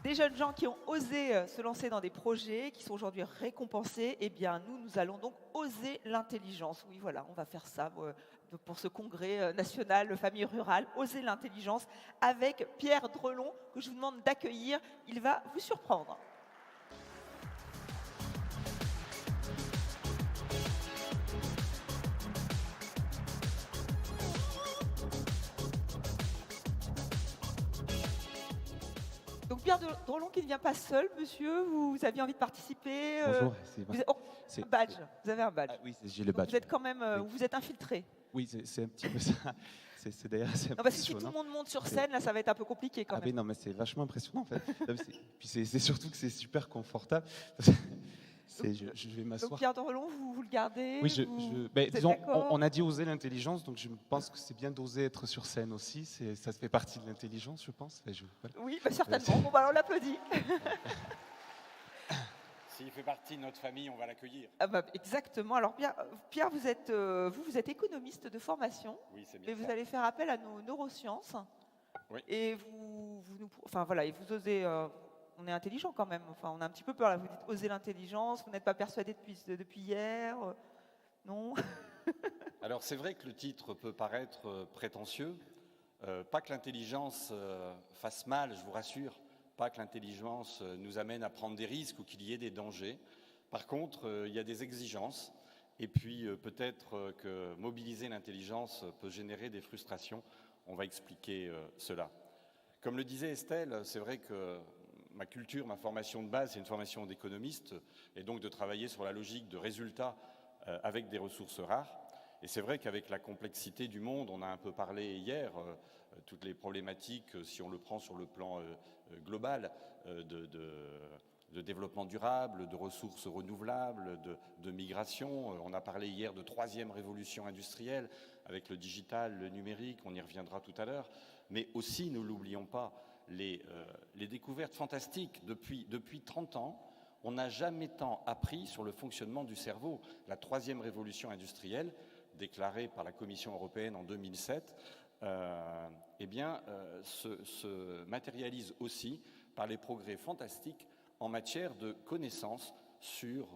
des jeunes gens qui ont osé se lancer dans des projets, qui sont aujourd'hui récompensés, eh bien nous allons donc oser l'intelligence. Oui, voilà, on va faire ça pour ce congrès national famille rurale, oser l'intelligence, avec Pierre Drelon, que je vous demande d'accueillir. Il va vous surprendre. Donc Pierre Drelon qui ne vient pas seul, monsieur, vous aviez envie de participer. Bonjour, un badge, vous avez un badge. Ah, oui, j'ai le Donc badge. vous êtes quand même, Oui. vous êtes infiltré. Oui, c'est un petit peu ça. C'est d'ailleurs assez Non, parce que si tout impressionnant. le monde monte sur scène, là, ça va être un peu compliqué quand Ah même. mais non, mais c'est vachement impressionnant en fait. Puis c'est surtout que c'est super confortable. Je vais Donc m'asseoir. Pierre Drelon, vous le gardez. Oui, vous êtes disons, d'accord on a dit oser l'intelligence, donc je pense que c'est bien d'oser être sur scène aussi. Ça fait partie de l'intelligence, je pense. Voilà. Oui, bah, certainement. Bon, bah, on l'applaudit. S'il fait partie de notre famille, on va l'accueillir. Ah bah, exactement. Alors Pierre, vous êtes économiste de formation, Oui, c'est bien mais vous ça. allez faire appel à nos neurosciences. Oui. Et et vous osez. On est intelligent quand même. Enfin, on a un petit peu peur là. Vous dites oser l'intelligence. Vous n'êtes pas persuadé depuis hier, non? Alors c'est vrai que le titre peut paraître prétentieux. Pas que l'intelligence fasse mal, je vous rassure. Pas que l'intelligence nous amène à prendre des risques ou qu'il y ait des dangers. Par contre, il y a des exigences. Et puis peut-être que mobiliser l'intelligence peut générer des frustrations. On va expliquer cela. Comme le disait Estelle, c'est vrai que ma culture, ma formation de base, c'est une formation d'économiste, et donc de travailler sur la logique de résultats avec des ressources rares. Et c'est vrai qu'avec la complexité du monde, on a un peu parlé hier, toutes les problématiques, si on le prend sur le plan global, de développement durable, de ressources renouvelables, de migration. On a parlé hier de troisième révolution industrielle avec le digital, le numérique, on y reviendra tout à l'heure. Mais aussi, ne l'oublions pas, les découvertes fantastiques. Depuis 30 ans, on n'a jamais tant appris sur le fonctionnement du cerveau. La troisième révolution industrielle, déclarée par la Commission européenne en 2007, se matérialise aussi par les progrès fantastiques en matière de connaissances sur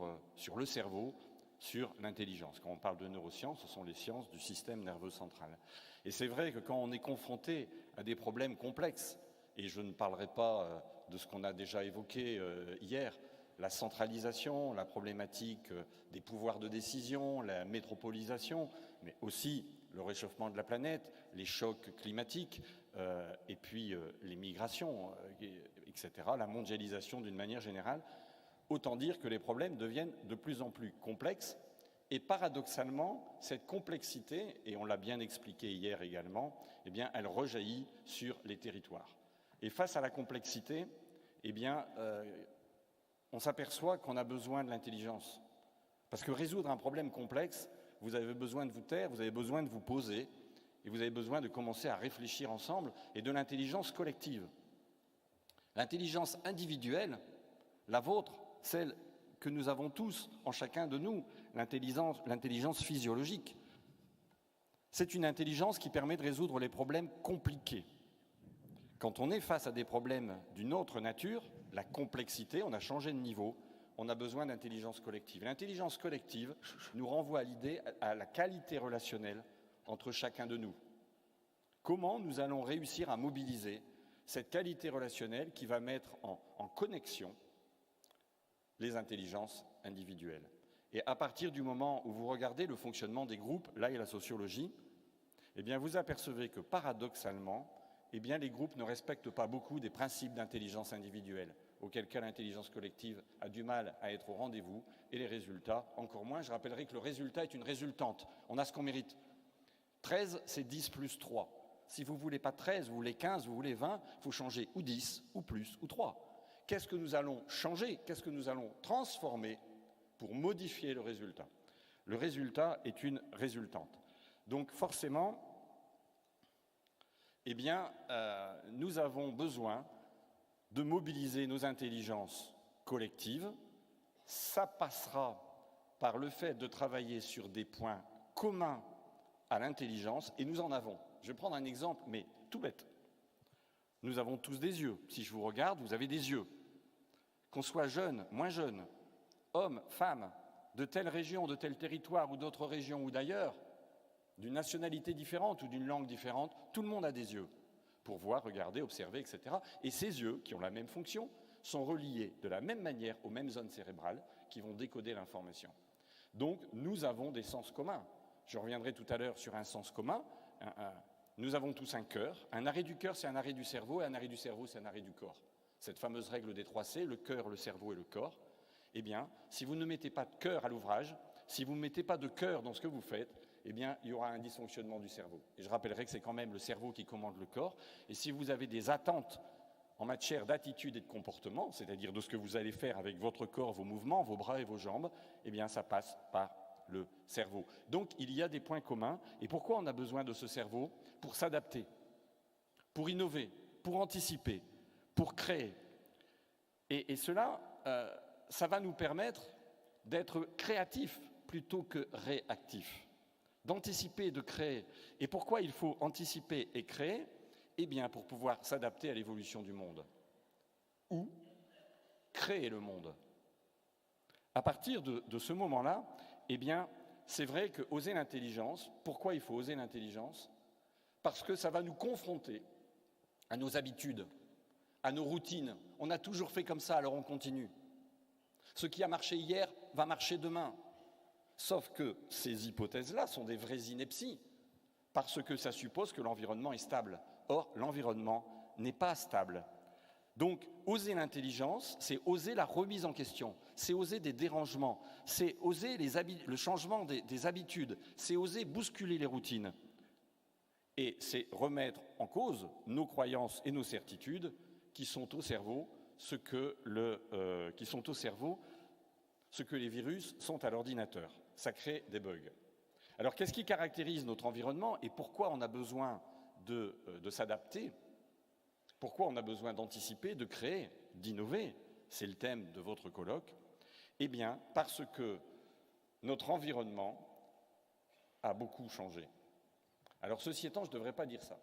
le cerveau, sur l'intelligence. Quand on parle de neurosciences, ce sont les sciences du système nerveux central. Et c'est vrai que quand on est confronté à des problèmes complexes, et je ne parlerai pas de ce qu'on a déjà évoqué hier, la centralisation, la problématique des pouvoirs de décision, la métropolisation, mais aussi le réchauffement de la planète, les chocs climatiques, et puis les migrations, etc., la mondialisation d'une manière générale. Autant dire que les problèmes deviennent de plus en plus complexes. Et paradoxalement, cette complexité, et on l'a bien expliqué hier également, eh bien, elle rejaillit sur les territoires. Et face à la complexité, eh bien, on s'aperçoit qu'on a besoin de l'intelligence. Parce que résoudre un problème complexe, vous avez besoin de vous taire, vous avez besoin de vous poser, et vous avez besoin de commencer à réfléchir ensemble, et de l'intelligence collective. L'intelligence individuelle, la vôtre, celle que nous avons tous en chacun de nous, l'intelligence physiologique, c'est une intelligence qui permet de résoudre les problèmes compliqués. Quand on est face à des problèmes d'une autre nature, la complexité, on a changé de niveau, on a besoin d'intelligence collective. L'intelligence collective nous renvoie à l'idée, à la qualité relationnelle entre chacun de nous. Comment nous allons réussir à mobiliser cette qualité relationnelle qui va mettre en connexion les intelligences individuelles. Et à partir du moment où vous regardez le fonctionnement des groupes, là il y a la sociologie, eh bien vous apercevez que paradoxalement, eh bien les groupes ne respectent pas beaucoup des principes d'intelligence individuelle, auquel cas l'intelligence collective a du mal à être au rendez-vous, et les résultats encore moins. Je rappellerai que le résultat est une résultante, on a ce qu'on mérite. 13, c'est 10 plus 3. Si vous ne voulez pas 13, vous voulez 15, vous voulez 20, il faut changer ou 10, ou plus, ou 3. Qu'est-ce que nous allons changer? Qu'est-ce que nous allons transformer pour modifier le résultat? Le résultat est une résultante. Donc forcément, eh bien, nous avons besoin de mobiliser nos intelligences collectives. Ça passera par le fait de travailler sur des points communs à l'intelligence, et nous en avons. Je vais prendre un exemple, mais tout bête. Nous avons tous des yeux. Si je vous regarde, vous avez des yeux. Qu'on soit jeune, moins jeune, homme, femme, de telle région, de tel territoire ou d'autres régions ou d'ailleurs, d'une nationalité différente ou d'une langue différente, tout le monde a des yeux pour voir, regarder, observer, etc. Et ces yeux, qui ont la même fonction, sont reliés de la même manière aux mêmes zones cérébrales qui vont décoder l'information. Donc, nous avons des sens communs. Je reviendrai tout à l'heure sur un sens commun. Nous avons tous un cœur. Un arrêt du cœur, c'est un arrêt du cerveau, et un arrêt du cerveau, c'est un arrêt du corps. Cette fameuse règle des 3 C, le cœur, le cerveau et le corps. Eh bien, si vous ne mettez pas de cœur à l'ouvrage, si vous ne mettez pas de cœur dans ce que vous faites, eh bien, il y aura un dysfonctionnement du cerveau. Et je rappellerai que c'est quand même le cerveau qui commande le corps. Et si vous avez des attentes en matière d'attitude et de comportement, c'est-à-dire de ce que vous allez faire avec votre corps, vos mouvements, vos bras et vos jambes, eh bien, ça passe par le cerveau. Donc, il y a des points communs. Et pourquoi on a besoin de ce cerveau? Pour s'adapter, pour innover, pour anticiper, pour créer. Et cela, ça va nous permettre d'être créatifs plutôt que réactifs, d'anticiper et de créer. Et pourquoi il faut anticiper et créer? Eh bien, pour pouvoir s'adapter à l'évolution du monde. Ou créer le monde. À partir de ce moment-là, eh bien, c'est vrai que oser l'intelligence, pourquoi il faut oser l'intelligence? Parce que ça va nous confronter à nos habitudes, à nos routines. On a toujours fait comme ça, alors on continue. Ce qui a marché hier va marcher demain. Sauf que ces hypothèses-là sont des vraies inepties, parce que ça suppose que l'environnement est stable. Or, l'environnement n'est pas stable. Donc, oser l'intelligence, c'est oser la remise en question, c'est oser des dérangements, c'est oser le changement des habitudes, c'est oser bousculer les routines. Et c'est remettre en cause nos croyances et nos certitudes qui sont au cerveau, ce que les virus sont à l'ordinateur. Ça crée des bugs. Alors, qu'est-ce qui caractérise notre environnement et pourquoi on a besoin de s'adapter? Pourquoi on a besoin d'anticiper, de créer, d'innover? C'est le thème de votre colloque. Eh bien, parce que notre environnement a beaucoup changé. Alors, ceci étant, je ne devrais pas dire ça,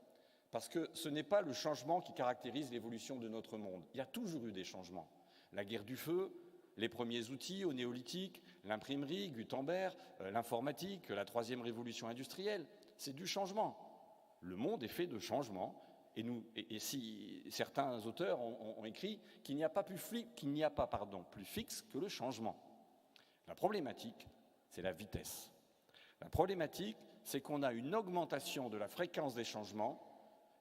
parce que ce n'est pas le changement qui caractérise l'évolution de notre monde. Il y a toujours eu des changements. La guerre du feu, les premiers outils au néolithique, l'imprimerie, Gutenberg, l'informatique, la troisième révolution industrielle, c'est du changement. Le monde est fait de changements. Et si certains auteurs ont écrit qu'il n'y a pas plus fixe que le changement. La problématique, c'est la vitesse. La problématique, c'est qu'on a une augmentation de la fréquence des changements,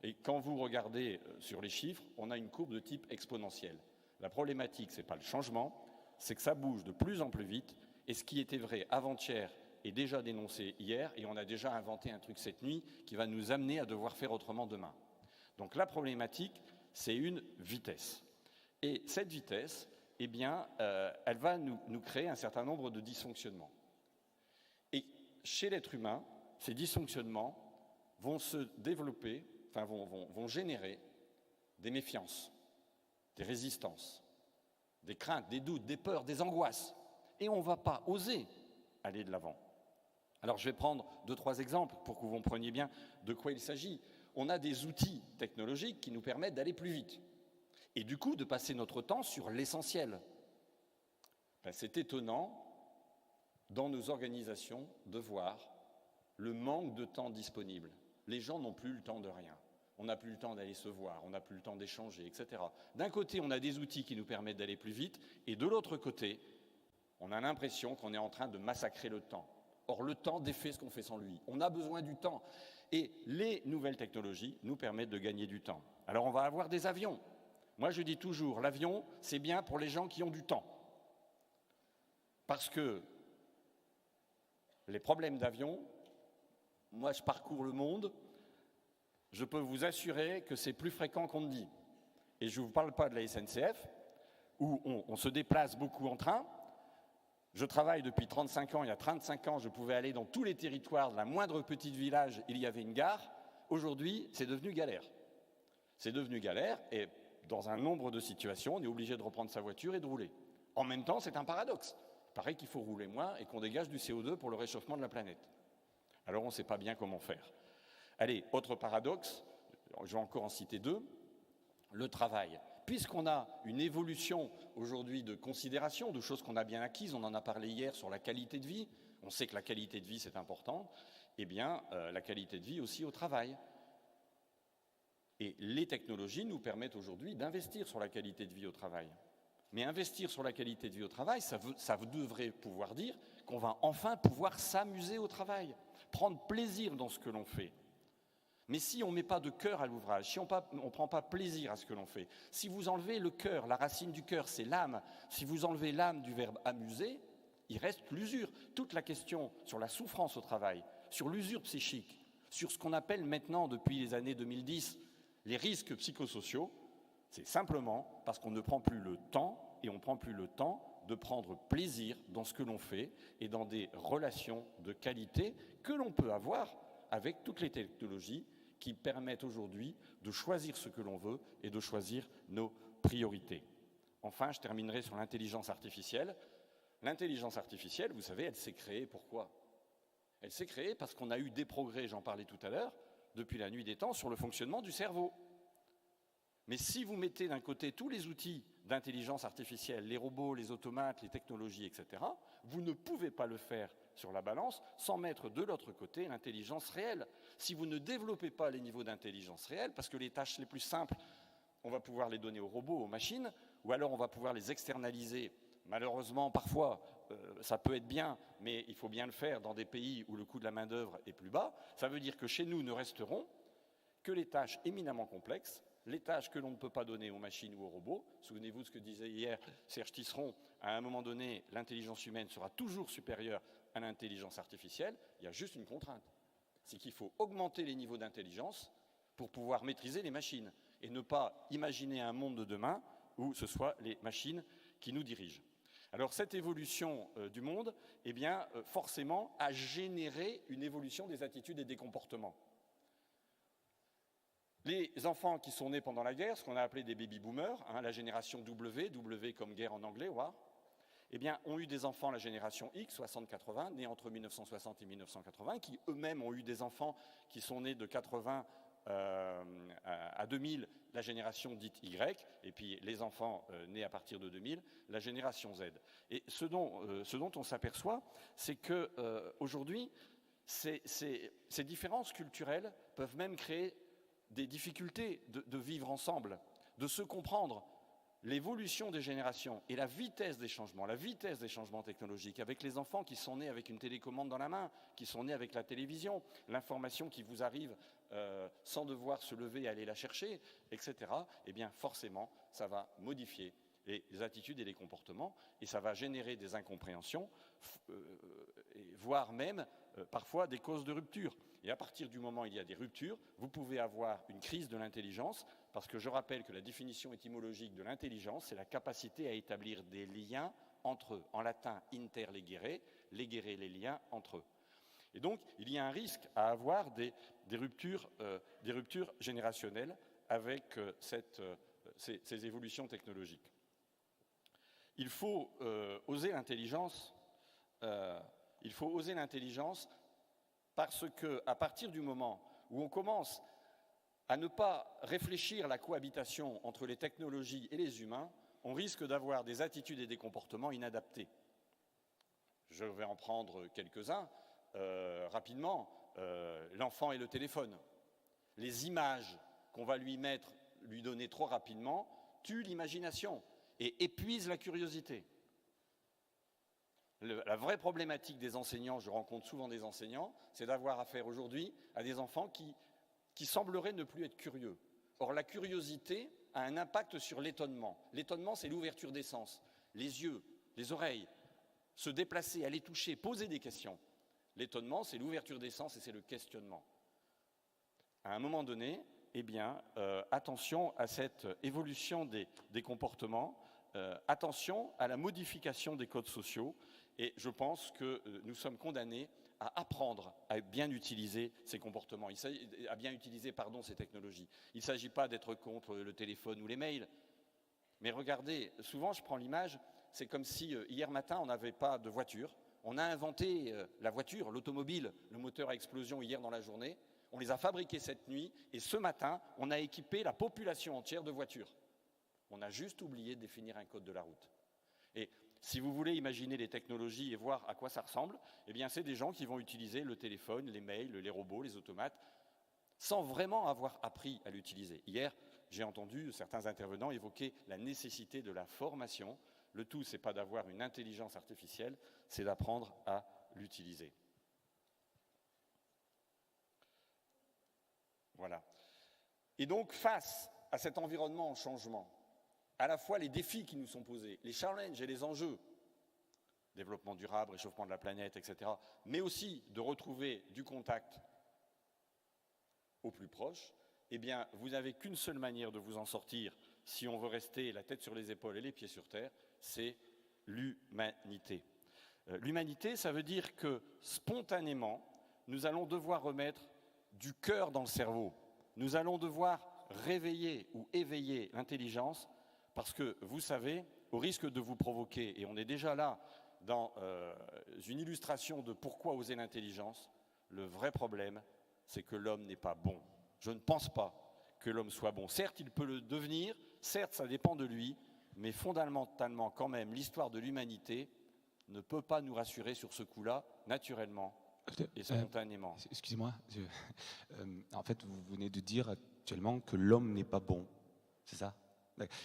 et quand vous regardez sur les chiffres, on a une courbe de type exponentielle. La problématique, ce n'est pas le changement, c'est que ça bouge de plus en plus vite, et ce qui était vrai avant-hier est déjà dénoncé hier, et on a déjà inventé un truc cette nuit qui va nous amener à devoir faire autrement demain. Donc la problématique, c'est une vitesse. Et cette vitesse, eh bien, elle va nous créer un certain nombre de dysfonctionnements. Et chez l'être humain, ces dysfonctionnements vont se développer, enfin vont générer des méfiances, des résistances, des craintes, des doutes, des peurs, des angoisses. Et on ne va pas oser aller de l'avant. Alors je vais prendre 2-3 exemples pour que vous compreniez bien de quoi il s'agit. On a des outils technologiques qui nous permettent d'aller plus vite et du coup de passer notre temps sur l'essentiel. C'est étonnant dans nos organisations de voir le manque de temps disponible. Les gens n'ont plus le temps de rien. On n'a plus le temps d'aller se voir, on n'a plus le temps d'échanger, etc. D'un côté, on a des outils qui nous permettent d'aller plus vite et de l'autre côté, on a l'impression qu'on est en train de massacrer le temps. Or, le temps défait ce qu'on fait sans lui. On a besoin du temps. Et les nouvelles technologies nous permettent de gagner du temps. Alors, on va avoir des avions. Moi, je dis toujours, l'avion, c'est bien pour les gens qui ont du temps. Parce que les problèmes d'avion, moi, je parcours le monde, je peux vous assurer que c'est plus fréquent qu'on ne dit. Et je ne vous parle pas de la SNCF, où on se déplace beaucoup en train. Je travaille depuis 35 ans. Il y a 35 ans, je pouvais aller dans tous les territoires de la moindre petite village, il y avait une gare. Aujourd'hui, c'est devenu galère. C'est devenu galère et dans un nombre de situations, on est obligé de reprendre sa voiture et de rouler. En même temps, c'est un paradoxe. Il paraît qu'il faut rouler moins et qu'on dégage du CO2 pour le réchauffement de la planète. Alors, on ne sait pas bien comment faire. Allez, autre paradoxe, je vais encore en citer 2. le travail. Puisqu'on a une évolution aujourd'hui de considération, de choses qu'on a bien acquises, on en a parlé hier sur la qualité de vie, on sait que la qualité de vie c'est important, eh bien la qualité de vie aussi au travail. Et les technologies nous permettent aujourd'hui d'investir sur la qualité de vie au travail. Mais investir sur la qualité de vie au travail, ça devrait pouvoir dire qu'on va enfin pouvoir s'amuser au travail, prendre plaisir dans ce que l'on fait. Mais si on ne met pas de cœur à l'ouvrage, si on ne prend pas plaisir à ce que l'on fait, si vous enlevez le cœur, la racine du cœur, c'est l'âme, si vous enlevez l'âme du verbe amuser, il reste l'usure. Toute la question sur la souffrance au travail, sur l'usure psychique, sur ce qu'on appelle maintenant, depuis les années 2010, les risques psychosociaux, c'est simplement parce qu'on ne prend plus le temps, et on ne prend plus le temps de prendre plaisir dans ce que l'on fait et dans des relations de qualité que l'on peut avoir avec toutes les technologies qui permettent aujourd'hui de choisir ce que l'on veut et de choisir nos priorités. Enfin, je terminerai sur l'intelligence artificielle. L'intelligence artificielle, vous savez, elle s'est créée pourquoi? Elle s'est créée parce qu'on a eu des progrès, j'en parlais tout à l'heure, depuis la nuit des temps, sur le fonctionnement du cerveau. Mais si vous mettez d'un côté tous les outils d'intelligence artificielle, les robots, les automates, les technologies, etc., vous ne pouvez pas le faire sur la balance sans mettre de l'autre côté l'intelligence réelle. Si vous ne développez pas les niveaux d'intelligence réelle, parce que les tâches les plus simples, on va pouvoir les donner aux robots, aux machines, ou alors on va pouvoir les externaliser. Malheureusement, parfois, ça peut être bien, mais il faut bien le faire dans des pays où le coût de la main-d'œuvre est plus bas. Ça veut dire que chez nous ne resteront que les tâches éminemment complexes, les tâches que l'on ne peut pas donner aux machines ou aux robots. Souvenez-vous de ce que disait hier Serge Tisseron, à un moment donné, l'intelligence humaine sera toujours supérieure à l'intelligence artificielle. Il y a juste une contrainte, c'est qu'il faut augmenter les niveaux d'intelligence pour pouvoir maîtriser les machines et ne pas imaginer un monde de demain où ce soit les machines qui nous dirigent. Alors cette évolution du monde, eh bien, forcément, a généré une évolution des attitudes et des comportements. Les enfants qui sont nés pendant la guerre, ce qu'on a appelé des baby-boomers, la génération W, W comme guerre en anglais, war, eh bien, ont eu des enfants, la génération X, 60-80, nés entre 1960 et 1980, qui eux-mêmes ont eu des enfants qui sont nés de 80 à 2000, la génération dite Y, et puis les enfants nés à partir de 2000, la génération Z. Et ce dont on s'aperçoit, c'est qu'aujourd'hui, ces différences culturelles peuvent même créer des difficultés de vivre ensemble, de se comprendre. L'évolution des générations et la vitesse des changements technologiques, avec les enfants qui sont nés avec une télécommande dans la main, qui sont nés avec la télévision, l'information qui vous arrive sans devoir se lever et aller la chercher, etc., eh bien forcément, ça va modifier les attitudes et les comportements, et ça va générer des incompréhensions, voire même parfois des causes de rupture. Et à partir du moment où il y a des ruptures, vous pouvez avoir une crise de l'intelligence, parce que je rappelle que la définition étymologique de l'intelligence, c'est la capacité à établir des liens entre eux. En latin, interlegere, legere les liens entre eux. Et donc, il y a un risque à avoir des ruptures générationnelles avec ces évolutions technologiques. Il faut oser l'intelligence. Parce qu'à partir du moment où on commence à ne pas réfléchir à la cohabitation entre les technologies et les humains, on risque d'avoir des attitudes et des comportements inadaptés. Je vais en prendre quelques-uns rapidement. L'enfant et le téléphone. Les images qu'on va lui donner trop rapidement, tuent l'imagination et épuisent la curiosité. La vraie problématique des enseignants, je rencontre souvent des enseignants, c'est d'avoir affaire aujourd'hui à des enfants qui sembleraient ne plus être curieux. Or, la curiosité a un impact sur l'étonnement. L'étonnement, c'est l'ouverture des sens, les yeux, les oreilles, se déplacer, aller toucher, poser des questions. L'étonnement, c'est l'ouverture des sens et c'est le questionnement. À un moment donné, eh bien, attention à cette évolution des comportements, attention à la modification des codes sociaux. Et je pense que nous sommes condamnés à apprendre à bien utiliser ces comportements, à bien utiliser ces technologies. Il ne s'agit pas d'être contre le téléphone ou les mails. Mais regardez, souvent je prends l'image, c'est comme si hier matin on n'avait pas de voiture. On a inventé la voiture, l'automobile, le moteur à explosion hier dans la journée. On les a fabriqués cette nuit et ce matin, on a équipé la population entière de voitures. On a juste oublié de définir un code de la route. Et si vous voulez imaginer les technologies et voir à quoi ça ressemble, eh bien, c'est des gens qui vont utiliser le téléphone, les mails, les robots, les automates, sans vraiment avoir appris à l'utiliser. Hier, j'ai entendu certains intervenants évoquer la nécessité de la formation. Le tout, ce n'est pas d'avoir une intelligence artificielle, c'est d'apprendre à l'utiliser. Voilà. Et donc, face à cet environnement en changement, à la fois les défis qui nous sont posés, les challenges et les enjeux, développement durable, réchauffement de la planète, etc., mais aussi de retrouver du contact au plus proche, eh bien, vous n'avez qu'une seule manière de vous en sortir si on veut rester la tête sur les épaules et les pieds sur terre, c'est l'humanité. L'humanité, ça veut dire que spontanément, nous allons devoir remettre du cœur dans le cerveau. Nous allons devoir réveiller ou éveiller l'intelligence parce que, vous savez, au risque de vous provoquer, et on est déjà là dans une illustration de pourquoi oser l'intelligence, le vrai problème, c'est que l'homme n'est pas bon. Je ne pense pas que l'homme soit bon. Certes, il peut le devenir, certes, ça dépend de lui, mais fondamentalement, quand même, l'histoire de l'humanité ne peut pas nous rassurer sur ce coup-là, naturellement et spontanément. Excusez-moi, en fait, vous venez de dire actuellement que l'homme n'est pas bon, c'est ça?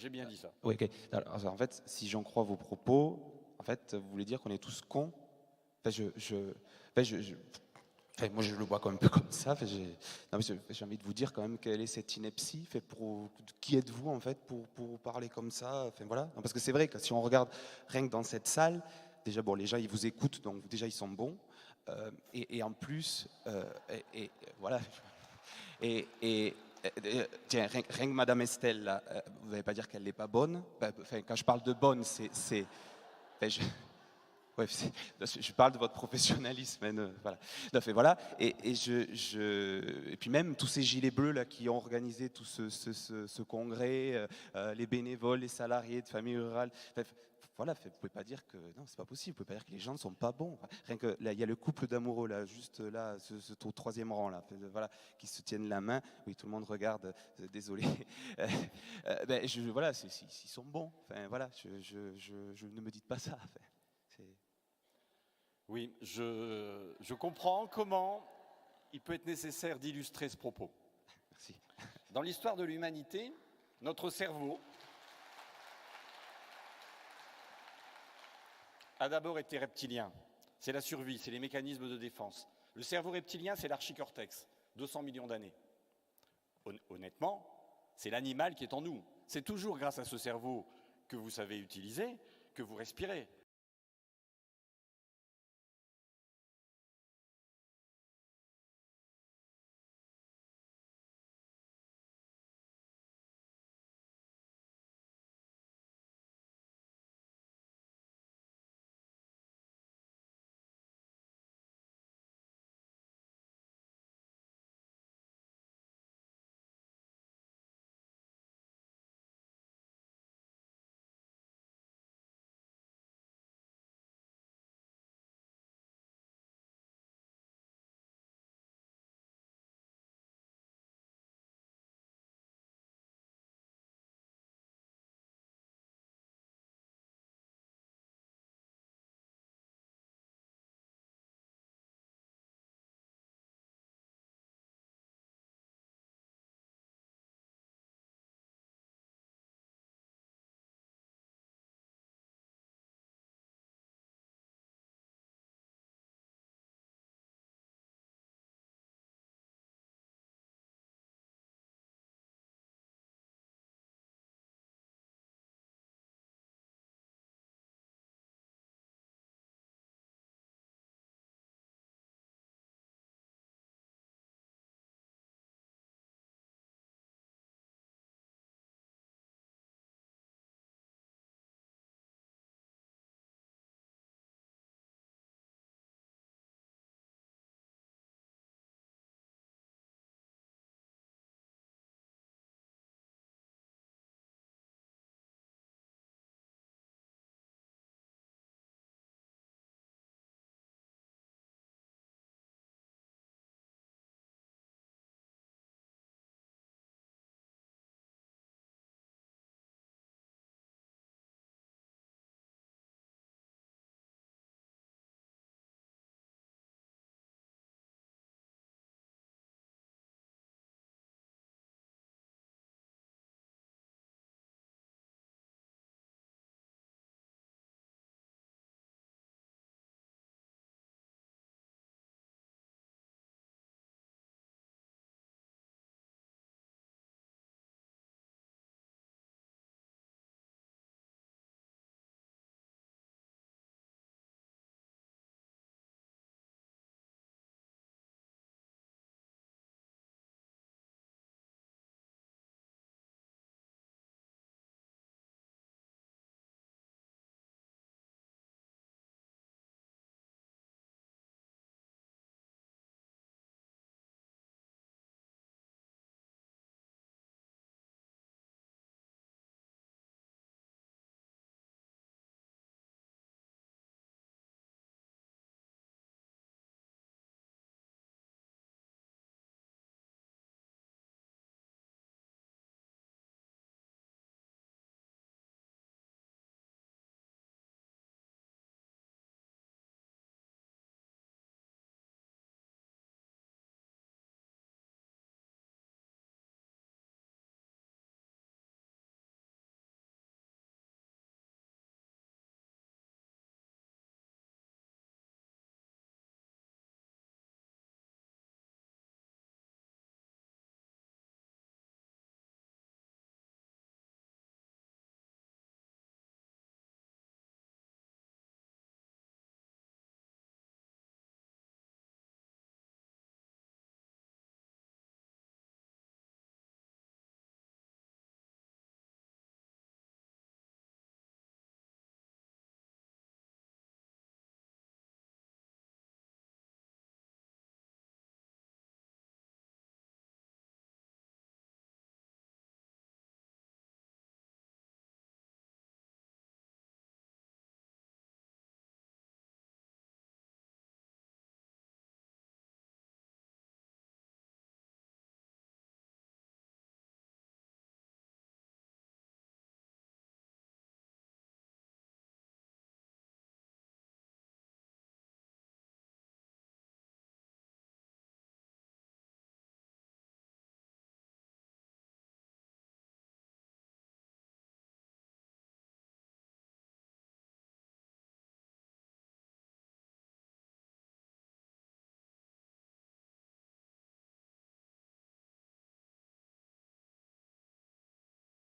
J'ai bien dit ça. Oui, ok. Alors, en fait, si j'en crois vos propos, en fait, vous voulez dire qu'on est tous cons? Moi, je le vois quand même un peu comme ça. J'ai envie de vous dire quand même quelle est cette ineptie. Qui êtes-vous en fait pour parler comme ça? Enfin, voilà. Non, parce que c'est vrai que si on regarde rien que dans cette salle, déjà bon, les gens ils vous écoutent, donc déjà ils sont bons. Et en plus, voilà. Tiens, rien que Madame Estelle, là, vous n'allez pas dire qu'elle n'est pas bonne. Quand je parle de bonne, ouais, je parle de votre professionnalisme. Voilà. Voilà. Et puis même tous ces gilets bleus là, qui ont organisé tout ce congrès, les bénévoles, les salariés de familles rurales. Voilà, vous ne pouvez pas dire que non, c'est pas possible. Vous pouvez pas dire que les gens ne sont pas bons. Rien que là, il y a le couple d'amoureux là, juste là, au troisième rang là, voilà, qui se tiennent la main. Oui, tout le monde regarde. Désolé. Voilà, ils sont bons. Enfin, voilà, ne me dites pas ça. Oui, je comprends comment il peut être nécessaire d'illustrer ce propos. Merci. Dans l'histoire de l'humanité, notre cerveau a d'abord été reptilien. C'est la survie, c'est les mécanismes de défense. Le cerveau reptilien, c'est l'archicortex, 200 millions d'années. Honnêtement, c'est l'animal qui est en nous. C'est toujours grâce à ce cerveau que vous savez utiliser que vous respirez.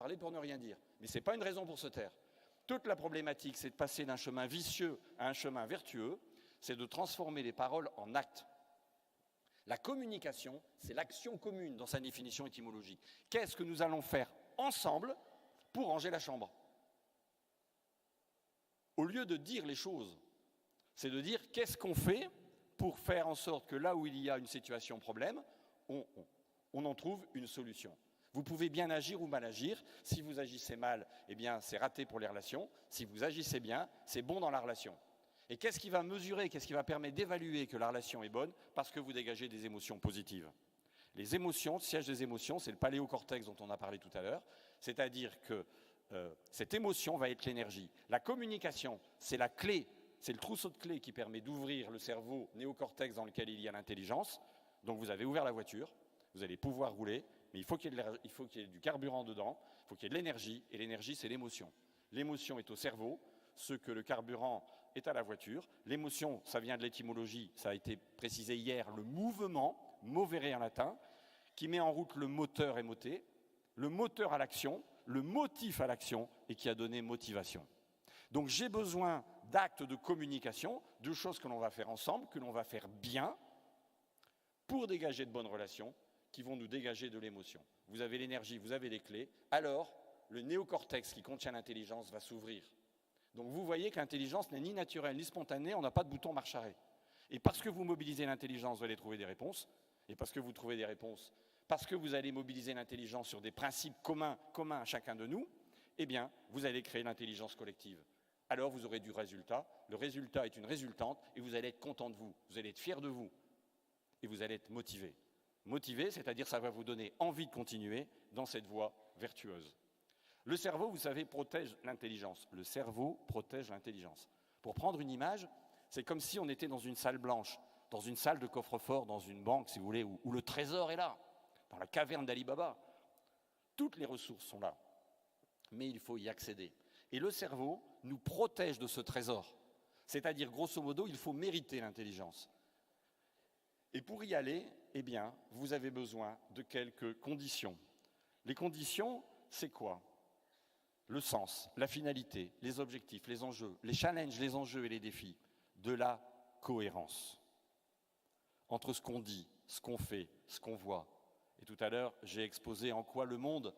parler pour ne rien dire. Mais ce n'est pas une raison pour se taire. Toute la problématique, c'est de passer d'un chemin vicieux à un chemin vertueux, c'est de transformer les paroles en actes. La communication, c'est l'action commune dans sa définition étymologique. Qu'est-ce que nous allons faire ensemble pour ranger la chambre? Au lieu de dire les choses, c'est de dire qu'est-ce qu'on fait pour faire en sorte que là où il y a une situation problème, on en trouve une solution. Vous pouvez bien agir ou mal agir. Si vous agissez mal, eh bien, c'est raté pour les relations. Si vous agissez bien, c'est bon dans la relation. Et qu'est-ce qui va mesurer, qu'est-ce qui va permettre d'évaluer que la relation est bonne? Parce que vous dégagez des émotions positives. Les émotions, le siège des émotions, c'est le paléocortex dont on a parlé tout à l'heure. C'est-à-dire que cette émotion va être l'énergie. La communication, c'est la clé, c'est le trousseau de clés qui permet d'ouvrir le cerveau néocortex dans lequel il y a l'intelligence. Donc vous avez ouvert la voiture, vous allez pouvoir rouler, mais il faut qu'il y ait du carburant dedans, il faut qu'il y ait de l'énergie, et l'énergie, c'est l'émotion. L'émotion est au cerveau, ce que le carburant est à la voiture. L'émotion, ça vient de l'étymologie, ça a été précisé hier, le mouvement, movere en latin, qui met en route le moteur et moté, le moteur à l'action, le motif à l'action, et qui a donné motivation. Donc j'ai besoin d'actes de communication, de choses que l'on va faire ensemble, que l'on va faire bien, pour dégager de bonnes relations, qui vont nous dégager de l'émotion. Vous avez l'énergie, vous avez les clés, alors le néocortex qui contient l'intelligence va s'ouvrir. Donc vous voyez que l'intelligence n'est ni naturelle ni spontanée, on n'a pas de bouton marche arrêt. Et parce que vous mobilisez l'intelligence, vous allez trouver des réponses, et parce que vous trouvez des réponses, parce que vous allez mobiliser l'intelligence sur des principes communs à chacun de nous, eh bien, vous allez créer l'intelligence collective. Alors vous aurez du résultat, le résultat est une résultante, et vous allez être content de vous, vous allez être fier de vous, et vous allez être motivé. Motivé, c'est-à-dire ça va vous donner envie de continuer dans cette voie vertueuse. Le cerveau, vous savez, protège l'intelligence. Le cerveau protège l'intelligence. Pour prendre une image, c'est comme si on était dans une salle blanche, dans une salle de coffre-fort, dans une banque, si vous voulez, où le trésor est là, dans la caverne d'Ali Baba. Toutes les ressources sont là, mais il faut y accéder. Et le cerveau nous protège de ce trésor. C'est-à-dire, grosso modo, il faut mériter l'intelligence. Et pour y aller, eh bien, vous avez besoin de quelques conditions. Les conditions, c'est quoi? Le sens, la finalité, les objectifs, les enjeux, les challenges, les enjeux et les défis. De la cohérence entre ce qu'on dit, ce qu'on fait, ce qu'on voit. Et tout à l'heure, j'ai exposé en quoi le monde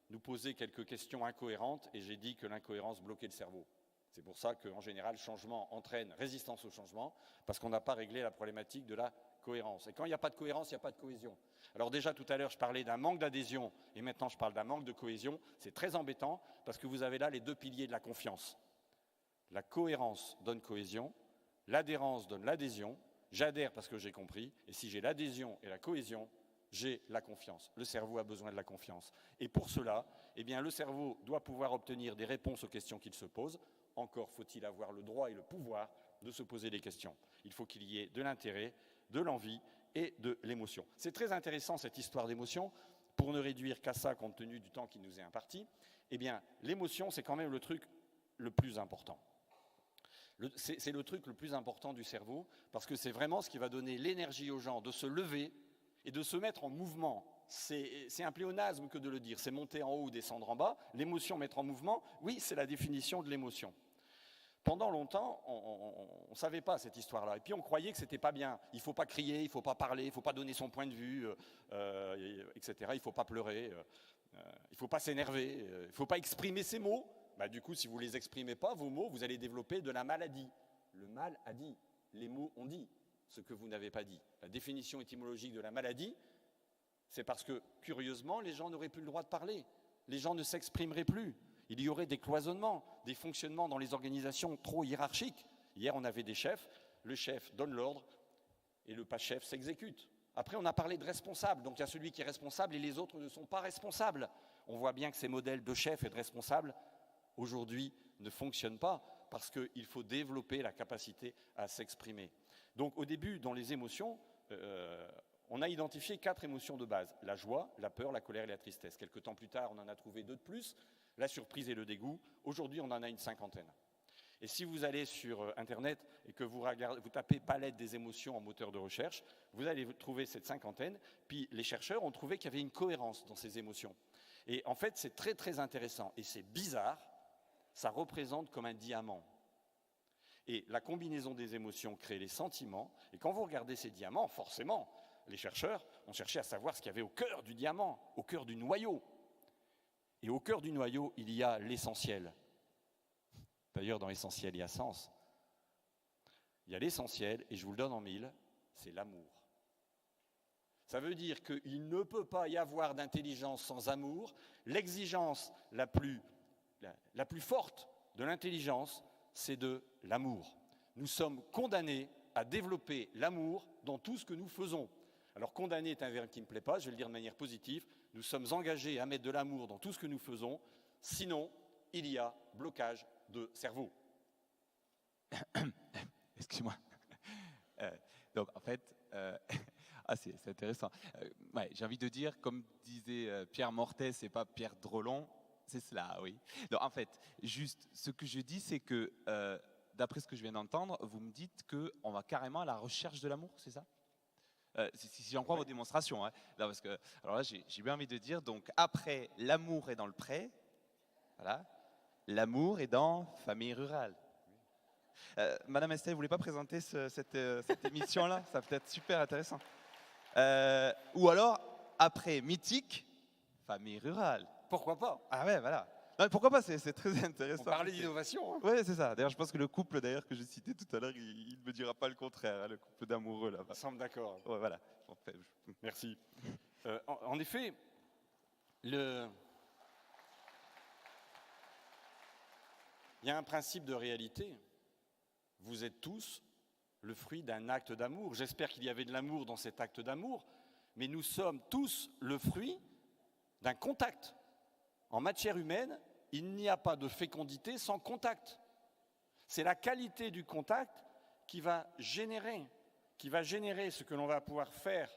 nous posait quelques questions incohérentes et j'ai dit que l'incohérence bloquait le cerveau. C'est pour ça qu'en général, changement entraîne résistance au changement, parce qu'on n'a pas réglé la problématique de la cohérence. Et quand il n'y a pas de cohérence, il n'y a pas de cohésion. Alors déjà, tout à l'heure, je parlais d'un manque d'adhésion, et maintenant je parle d'un manque de cohésion. C'est très embêtant, parce que vous avez là les deux piliers de la confiance. La cohérence donne cohésion, l'adhérence donne l'adhésion. J'adhère parce que j'ai compris, et si j'ai l'adhésion et la cohésion, j'ai la confiance. Le cerveau a besoin de la confiance. Et pour cela, eh bien, le cerveau doit pouvoir obtenir des réponses aux questions qu'il se pose. Encore faut-il avoir le droit et le pouvoir de se poser des questions. Il faut qu'il y ait de l'intérêt, de l'envie et de l'émotion. C'est très intéressant cette histoire d'émotion. Pour ne réduire qu'à ça, compte tenu du temps qui nous est imparti, eh bien, l'émotion, c'est quand même le truc le plus important. C'est le truc le plus important du cerveau, parce que c'est vraiment ce qui va donner l'énergie aux gens de se lever et de se mettre en mouvement. C'est un pléonasme que de le dire, c'est monter en haut ou descendre en bas. L'émotion, mettre en mouvement, oui, c'est la définition de l'émotion. Pendant longtemps, on ne savait pas cette histoire-là. Et puis on croyait que ce n'était pas bien. Il ne faut pas crier, il ne faut pas parler, il ne faut pas donner son point de vue, etc. Il ne faut pas pleurer, il ne faut pas s'énerver, il ne faut pas exprimer ses mots. Bah, du coup, si vous ne les exprimez pas, vos mots, vous allez développer de la maladie. Le mal a dit, les mots ont dit ce que vous n'avez pas dit. La définition étymologique de la maladie, c'est parce que, curieusement, les gens n'auraient plus le droit de parler. Les gens ne s'exprimeraient plus. Il y aurait des cloisonnements, des fonctionnements dans les organisations trop hiérarchiques. Hier, on avait des chefs, le chef donne l'ordre et le pas chef s'exécute. Après, on a parlé de responsable, donc il y a celui qui est responsable et les autres ne sont pas responsables. On voit bien que ces modèles de chef et de responsable, aujourd'hui, ne fonctionnent pas parce qu'il faut développer la capacité à s'exprimer. Donc au début, dans les émotions, on a identifié 4 émotions de base, la joie, la peur, la colère et la tristesse. Quelques temps plus tard, on en a trouvé 2 de plus, la surprise et le dégoût. Aujourd'hui, on en a une 50aine. Et si vous allez sur Internet et que vous tapez palette des émotions en moteur de recherche, vous allez trouver cette 50aine. Puis les chercheurs ont trouvé qu'il y avait une cohérence dans ces émotions. Et en fait, c'est très très intéressant. Et c'est bizarre, ça représente comme un diamant. Et la combinaison des émotions crée les sentiments. Et quand vous regardez ces diamants, forcément, les chercheurs ont cherché à savoir ce qu'il y avait au cœur du diamant, au cœur du noyau. Et au cœur du noyau, il y a l'essentiel. D'ailleurs, dans l'essentiel, il y a sens. Il y a l'essentiel, et je vous le donne en mille, c'est l'amour. Ça veut dire qu'il ne peut pas y avoir d'intelligence sans amour. L'exigence la plus forte de l'intelligence, c'est de l'amour. Nous sommes condamnés à développer l'amour dans tout ce que nous faisons. Alors condamner est un verbe qui ne me plaît pas, je vais le dire de manière positive. Nous sommes engagés à mettre de l'amour dans tout ce que nous faisons, sinon il y a blocage de cerveau. Excuse-moi. Donc en fait, c'est intéressant. Ouais, j'ai envie de dire, comme disait Pierre Mortet, c'est pas Pierre Drolon, c'est cela, oui. Donc en fait, juste ce que je dis, c'est que d'après ce que je viens d'entendre, vous me dites qu'on va carrément à la recherche de l'amour, c'est ça? Si j'en crois vos démonstrations, hein. Là, parce que, alors là, j'ai bien envie de dire, donc après, l'amour est dans le pré, voilà, l'amour est dans famille rurale. Madame Estelle, vous voulez pas présenter cette émission-là? Ça peut être super intéressant. Ou alors, après mythique, famille rurale. Pourquoi pas? Ah ouais, voilà. Non, mais pourquoi pas, c'est très intéressant. On parlait d'innovation. Hein. Oui, c'est ça. D'ailleurs, je pense que le couple d'ailleurs que j'ai cité tout à l'heure, il ne me dira pas le contraire, hein, le couple d'amoureux là-bas. On semble d'accord. Ouais, voilà. Merci. En effet, il y a un principe de réalité. Vous êtes tous le fruit d'un acte d'amour. J'espère qu'il y avait de l'amour dans cet acte d'amour, mais nous sommes tous le fruit d'un contact. En matière humaine, il n'y a pas de fécondité sans contact. C'est la qualité du contact qui va générer ce que l'on va pouvoir faire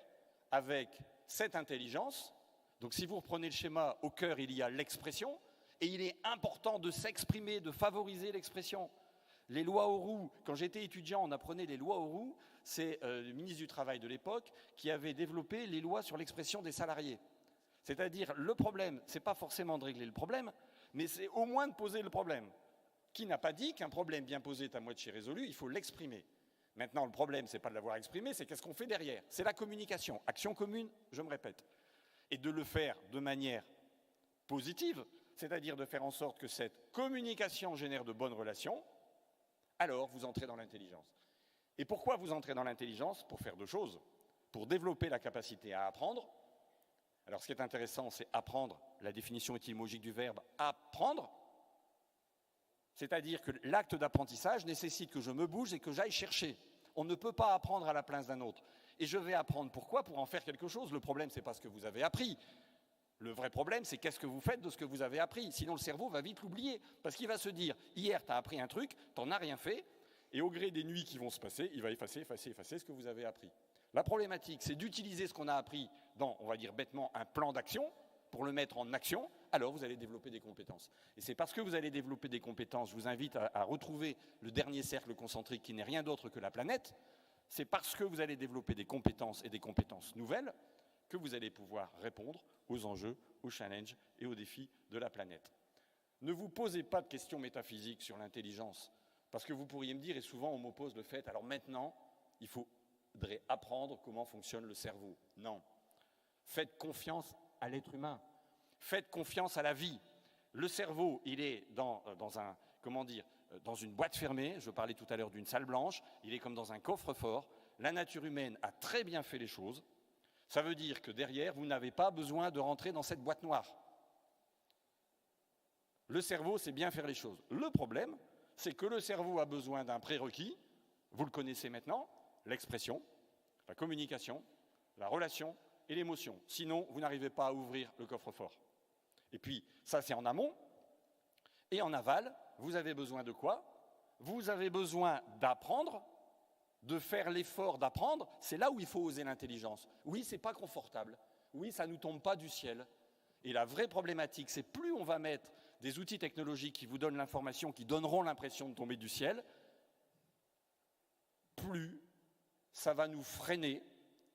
avec cette intelligence. Donc si vous reprenez le schéma, au cœur, il y a l'expression, et il est important de s'exprimer, de favoriser l'expression. Les lois Auroux, quand j'étais étudiant, on apprenait les lois Auroux, c'est le ministre du Travail de l'époque qui avait développé les lois sur l'expression des salariés. C'est-à-dire, le problème, ce n'est pas forcément de régler le problème, mais c'est au moins de poser le problème. Qui n'a pas dit qu'un problème bien posé est à moitié résolu, il faut l'exprimer. Maintenant, le problème, ce n'est pas de l'avoir exprimé, c'est qu'est-ce qu'on fait derrière. C'est la communication, action commune, je me répète. Et de le faire de manière positive, c'est-à-dire de faire en sorte que cette communication génère de bonnes relations, alors vous entrez dans l'intelligence. Et pourquoi vous entrez dans l'intelligence? Pour faire deux choses. Pour développer la capacité à apprendre. Alors ce qui est intéressant, c'est apprendre, la définition étymologique du verbe apprendre, c'est-à-dire que l'acte d'apprentissage nécessite que je me bouge et que j'aille chercher. On ne peut pas apprendre à la place d'un autre. Et je vais apprendre pourquoi? Pour en faire quelque chose. Le problème, ce n'est pas ce que vous avez appris. Le vrai problème, c'est qu'est-ce que vous faites de ce que vous avez appris. Sinon, le cerveau va vite l'oublier. Parce qu'il va se dire, hier, tu as appris un truc, tu n'en as rien fait, et au gré des nuits qui vont se passer, il va effacer ce que vous avez appris. La problématique, c'est d'utiliser ce qu'on a appris dans, on va dire bêtement, un plan d'action, pour le mettre en action, alors vous allez développer des compétences. Et c'est parce que vous allez développer des compétences, je vous invite à retrouver le dernier cercle concentrique qui n'est rien d'autre que la planète, c'est parce que vous allez développer des compétences et des compétences nouvelles que vous allez pouvoir répondre aux enjeux, aux challenges et aux défis de la planète. Ne vous posez pas de questions métaphysiques sur l'intelligence, parce que vous pourriez me dire, et souvent on m'oppose le fait, alors maintenant, il faudrait apprendre comment fonctionne le cerveau. Non. Faites confiance à l'être humain. Faites confiance à la vie. Le cerveau, il est dans une boîte fermée. Je parlais tout à l'heure d'une salle blanche. Il est comme dans un coffre-fort. La nature humaine a très bien fait les choses. Ça veut dire que derrière, vous n'avez pas besoin de rentrer dans cette boîte noire. Le cerveau sait bien faire les choses. Le problème, c'est que le cerveau a besoin d'un prérequis. Vous le connaissez maintenant, l'expression, la communication, la relation et l'émotion. Sinon, vous n'arrivez pas à ouvrir le coffre-fort. Et puis, ça c'est en amont. Et en aval, vous avez besoin de quoi? Vous avez besoin d'apprendre, de faire l'effort d'apprendre. C'est là où il faut oser l'intelligence. Oui, c'est pas confortable. Oui, ça ne nous tombe pas du ciel. Et la vraie problématique, c'est plus on va mettre des outils technologiques qui vous donnent l'information, qui donneront l'impression de tomber du ciel, plus ça va nous freiner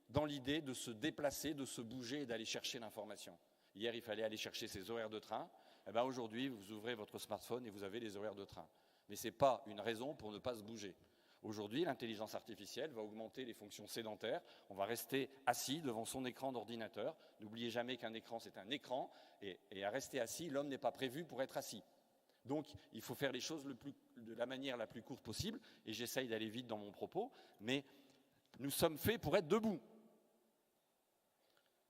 dans l'idée de se déplacer, de se bouger et d'aller chercher l'information. Hier, il fallait aller chercher ses horaires de train. Eh ben, aujourd'hui, vous ouvrez votre smartphone et vous avez les horaires de train. Mais ce n'est pas une raison pour ne pas se bouger. Aujourd'hui, l'intelligence artificielle va augmenter les fonctions sédentaires. On va rester assis devant son écran d'ordinateur. N'oubliez jamais qu'un écran, c'est un écran. Et à rester assis, l'homme n'est pas prévu pour être assis. Donc, il faut faire les choses de la manière la plus courte possible. Et j'essaye d'aller vite dans mon propos. Mais nous sommes faits pour être debout.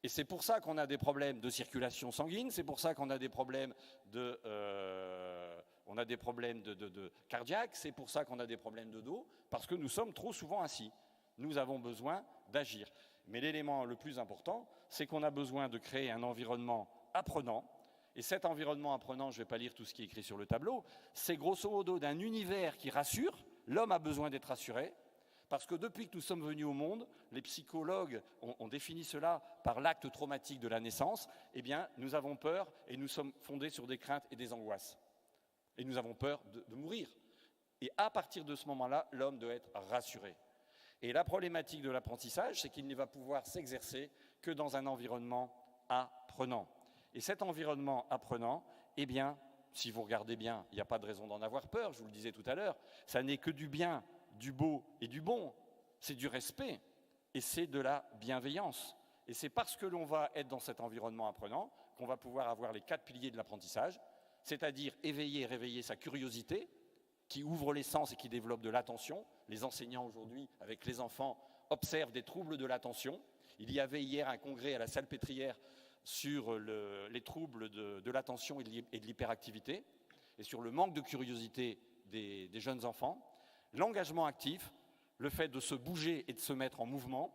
Et c'est pour ça qu'on a des problèmes de circulation sanguine, c'est pour ça qu'on a des problèmes cardiaques, c'est pour ça qu'on a des problèmes de dos, parce que nous sommes trop souvent assis. Nous avons besoin d'agir. Mais l'élément le plus important, c'est qu'on a besoin de créer un environnement apprenant. Et cet environnement apprenant, je ne vais pas lire tout ce qui est écrit sur le tableau, c'est grosso modo d'un univers qui rassure. L'homme a besoin d'être rassuré. Parce que depuis que nous sommes venus au monde, les psychologues ont défini cela par l'acte traumatique de la naissance, eh bien, nous avons peur et nous sommes fondés sur des craintes et des angoisses. Et nous avons peur de mourir. Et à partir de ce moment-là, l'homme doit être rassuré. Et la problématique de l'apprentissage, c'est qu'il ne va pouvoir s'exercer que dans un environnement apprenant. Et cet environnement apprenant, eh bien, si vous regardez bien, il n'y a pas de raison d'en avoir peur, je vous le disais tout à l'heure, ça n'est que du bien, du beau et du bon, c'est du respect et c'est de la bienveillance. Et c'est parce que l'on va être dans cet environnement apprenant qu'on va pouvoir avoir les 4 piliers de l'apprentissage, c'est-à-dire éveiller et réveiller sa curiosité, qui ouvre les sens et qui développe de l'attention. Les enseignants aujourd'hui, avec les enfants, observent des troubles de l'attention. Il y avait hier un congrès à la Salpêtrière sur les troubles de l'attention et de l'hyperactivité et sur le manque de curiosité des jeunes enfants. L'engagement actif, le fait de se bouger et de se mettre en mouvement,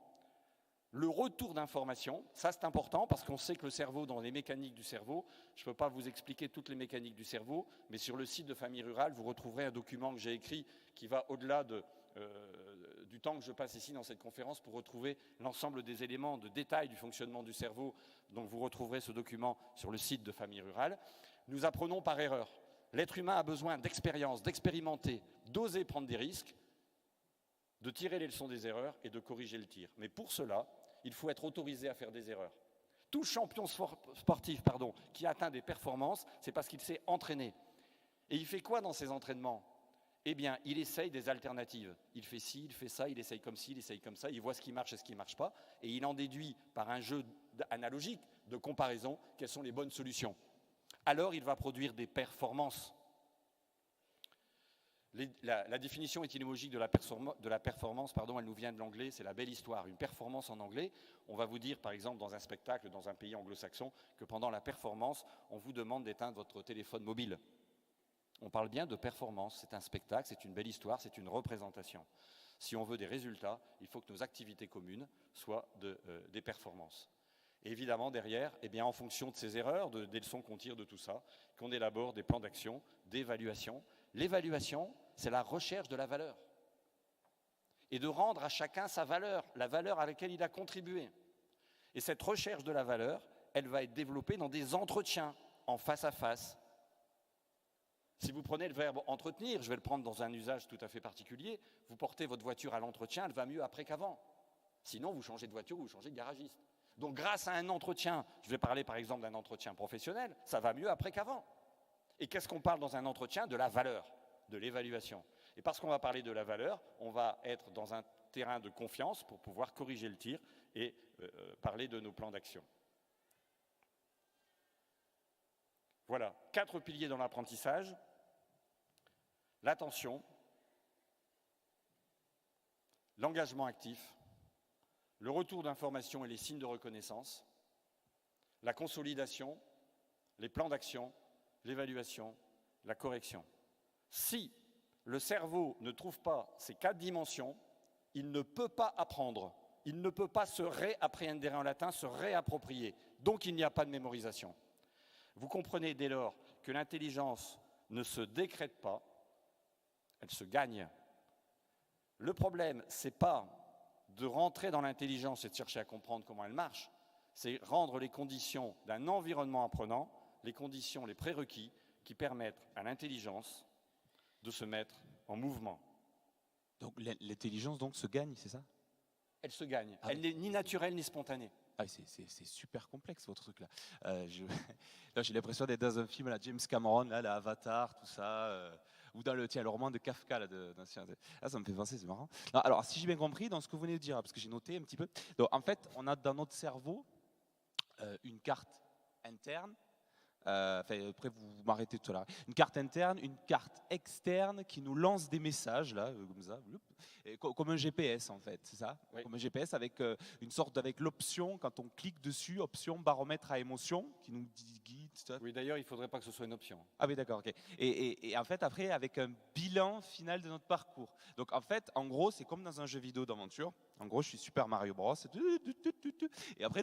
le retour d'informations, ça c'est important parce qu'on sait que le cerveau, dans les mécaniques du cerveau, je ne peux pas vous expliquer toutes les mécaniques du cerveau, mais sur le site de Famille Rurale, vous retrouverez un document que j'ai écrit qui va au-delà du temps que je passe ici dans cette conférence pour retrouver l'ensemble des éléments de détail du fonctionnement du cerveau. Donc vous retrouverez ce document sur le site de Famille Rurale. Nous apprenons par erreur. L'être humain a besoin d'expérience, d'expérimenter, d'oser prendre des risques, de tirer les leçons des erreurs et de corriger le tir. Mais pour cela, il faut être autorisé à faire des erreurs. Tout champion sportif qui atteint des performances, c'est parce qu'il s'est entraîné. Et il fait quoi dans ses entraînements? Eh bien, il essaye des alternatives. Il fait ci, il fait ça, il essaye comme ci, il essaye comme ça, il voit ce qui marche et ce qui ne marche pas, et il en déduit par un jeu analogique de comparaison quelles sont les bonnes solutions. Alors il va produire des performances. La définition étymologique de la performance, elle nous vient de l'anglais, c'est la belle histoire. Une performance en anglais, on va vous dire par exemple dans un spectacle, dans un pays anglo-saxon, que pendant la performance, on vous demande d'éteindre votre téléphone mobile. On parle bien de performance, c'est un spectacle, c'est une belle histoire, c'est une représentation. Si on veut des résultats, il faut que nos activités communes soient des performances. Et évidemment, derrière, eh bien, en fonction de ces erreurs, des leçons qu'on tire de tout ça, qu'on élabore des plans d'action, d'évaluation. L'évaluation, c'est la recherche de la valeur. Et de rendre à chacun sa valeur, la valeur à laquelle il a contribué. Et cette recherche de la valeur, elle va être développée dans des entretiens, en face à face. Si vous prenez le verbe entretenir, je vais le prendre dans un usage tout à fait particulier, vous portez votre voiture à l'entretien, elle va mieux après qu'avant. Sinon, vous changez de voiture ou vous changez de garagiste. Donc grâce à un entretien, je vais parler par exemple d'un entretien professionnel, ça va mieux après qu'avant. Et qu'est-ce qu'on parle dans un entretien? De la valeur, de l'évaluation. Et parce qu'on va parler de la valeur, on va être dans un terrain de confiance pour pouvoir corriger le tir et parler de nos plans d'action. Voilà, 4 piliers dans l'apprentissage. L'attention, l'engagement actif, le retour d'information et les signes de reconnaissance, la consolidation, les plans d'action, l'évaluation, la correction. Si le cerveau ne trouve pas ces 4 dimensions, il ne peut pas apprendre, il ne peut pas se réappréhender en latin, se réapproprier. Donc il n'y a pas de mémorisation. Vous comprenez dès lors que l'intelligence ne se décrète pas, elle se gagne. Le problème, ce n'est pas de rentrer dans l'intelligence et de chercher à comprendre comment elle marche, c'est rendre les conditions d'un environnement apprenant, les conditions, les prérequis qui permettent à l'intelligence de se mettre en mouvement. Donc l'intelligence donc se gagne, c'est ça? Elle se gagne. Ah Elle n'est ni naturelle ni spontanée. Ah, c'est super complexe votre truc là. Là, j'ai l'impression d'être dans un film, là, James Cameron, là, Avatar, tout ça, ou dans le roman de Kafka. Là, ah, ça me fait penser, c'est marrant. Non, alors, si j'ai bien compris, dans ce que vous venez de dire, parce que j'ai noté un petit peu, donc, en fait, on a dans notre cerveau une carte interne. Après, vous m'arrêtez tout à l'heure. Une carte interne, une carte externe qui nous lance des messages, là, comme ça, comme un GPS en fait, c'est ça? Oui. Comme un GPS avec une sorte avec l'option, quand on clique dessus, option baromètre à émotion, qui nous guide. Oui, d'ailleurs, il ne faudrait pas que ce soit une option. Ah oui, d'accord, ok. Et en fait, après, avec un bilan final de notre parcours. Donc, en fait, en gros, c'est comme dans un jeu vidéo d'aventure. En gros, je suis Super Mario Bros. Et après,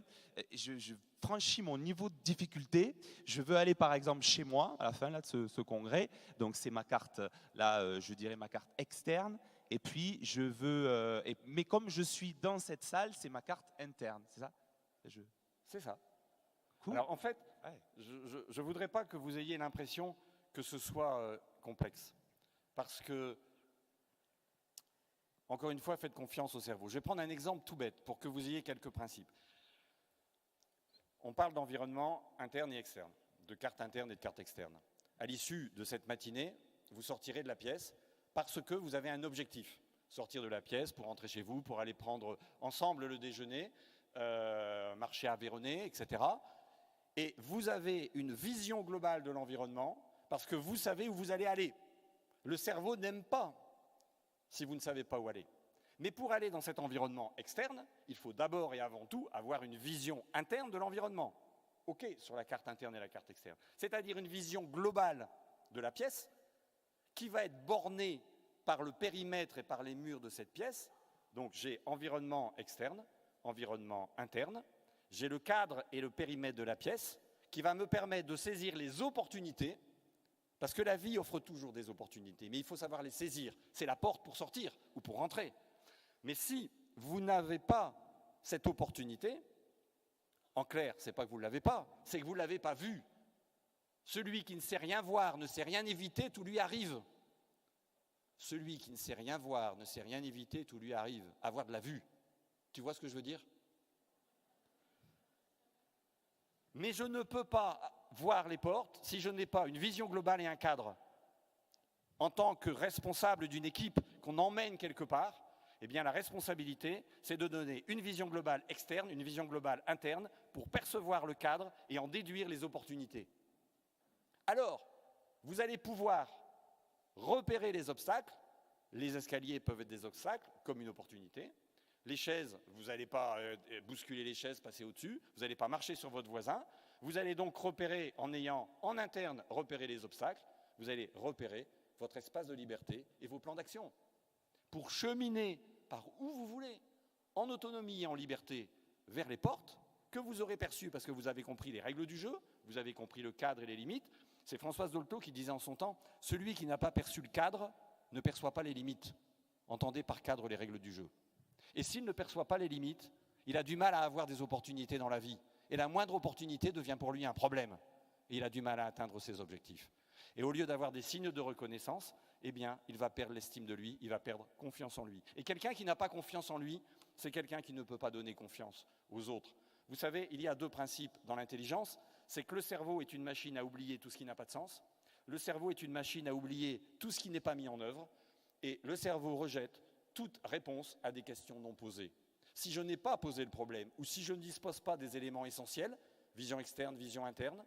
je franchis mon niveau de difficulté. Je veux aller, par exemple, chez moi, à la fin là, de ce congrès. Donc, c'est ma carte, là, je dirais ma carte externe. Et puis, je veux... mais comme je suis dans cette salle, c'est ma carte interne, c'est ça? C'est ça. Cool. Alors, en fait, Ouais. je ne voudrais pas que vous ayez l'impression que ce soit complexe. Parce que, encore une fois, faites confiance au cerveau. Je vais prendre un exemple tout bête pour que vous ayez quelques principes. On parle d'environnement interne et externe, de carte interne et de carte externe. À l'issue de cette matinée, vous sortirez de la pièce parce que vous avez un objectif. Sortir de la pièce pour rentrer chez vous, pour aller prendre ensemble le déjeuner, marcher à Véronée, etc. Et vous avez une vision globale de l'environnement parce que vous savez où vous allez aller. Le cerveau n'aime pas si vous ne savez pas où aller. Mais pour aller dans cet environnement externe, il faut d'abord et avant tout avoir une vision interne de l'environnement. OK, sur la carte interne et la carte externe. C'est-à-dire une vision globale de la pièce qui va être bornée par le périmètre et par les murs de cette pièce. Donc j'ai environnement externe, environnement interne. J'ai le cadre et le périmètre de la pièce qui va me permettre de saisir les opportunités, parce que la vie offre toujours des opportunités, mais il faut savoir les saisir. C'est la porte pour sortir ou pour rentrer. Mais si vous n'avez pas cette opportunité, en clair, ce n'est pas que vous ne l'avez pas, c'est que vous ne l'avez pas vue. Celui qui ne sait rien voir, ne sait rien éviter, tout lui arrive. Celui qui ne sait rien voir, ne sait rien éviter, tout lui arrive. Avoir de la vue. Tu vois ce que je veux dire ? Mais je ne peux pas voir les portes si je n'ai pas une vision globale et un cadre. En tant que responsable d'une équipe qu'on emmène quelque part, eh bien la responsabilité, c'est de donner une vision globale externe, une vision globale interne, pour percevoir le cadre et en déduire les opportunités. Alors, vous allez pouvoir repérer les obstacles. Les escaliers peuvent être des obstacles, comme une opportunité. Les chaises, vous n'allez pas bousculer les chaises, passer au-dessus, vous n'allez pas marcher sur votre voisin. Vous allez donc repérer, en ayant en interne repéré les obstacles, vous allez repérer votre espace de liberté et vos plans d'action pour cheminer par où vous voulez, en autonomie et en liberté, vers les portes que vous aurez perçues parce que vous avez compris les règles du jeu, vous avez compris le cadre et les limites. C'est Françoise Dolto qui disait en son temps, celui qui n'a pas perçu le cadre ne perçoit pas les limites. Entendez par cadre les règles du jeu. Et s'il ne perçoit pas les limites, il a du mal à avoir des opportunités dans la vie. Et la moindre opportunité devient pour lui un problème. Et il a du mal à atteindre ses objectifs. Et au lieu d'avoir des signes de reconnaissance, eh bien, il va perdre l'estime de lui, il va perdre confiance en lui. Et quelqu'un qui n'a pas confiance en lui, c'est quelqu'un qui ne peut pas donner confiance aux autres. Vous savez, il y a deux principes dans l'intelligence. C'est que le cerveau est une machine à oublier tout ce qui n'a pas de sens. Le cerveau est une machine à oublier tout ce qui n'est pas mis en œuvre. Et le cerveau rejette toute réponse à des questions non posées. Si je n'ai pas posé le problème, ou si je ne dispose pas des éléments essentiels, vision externe, vision interne,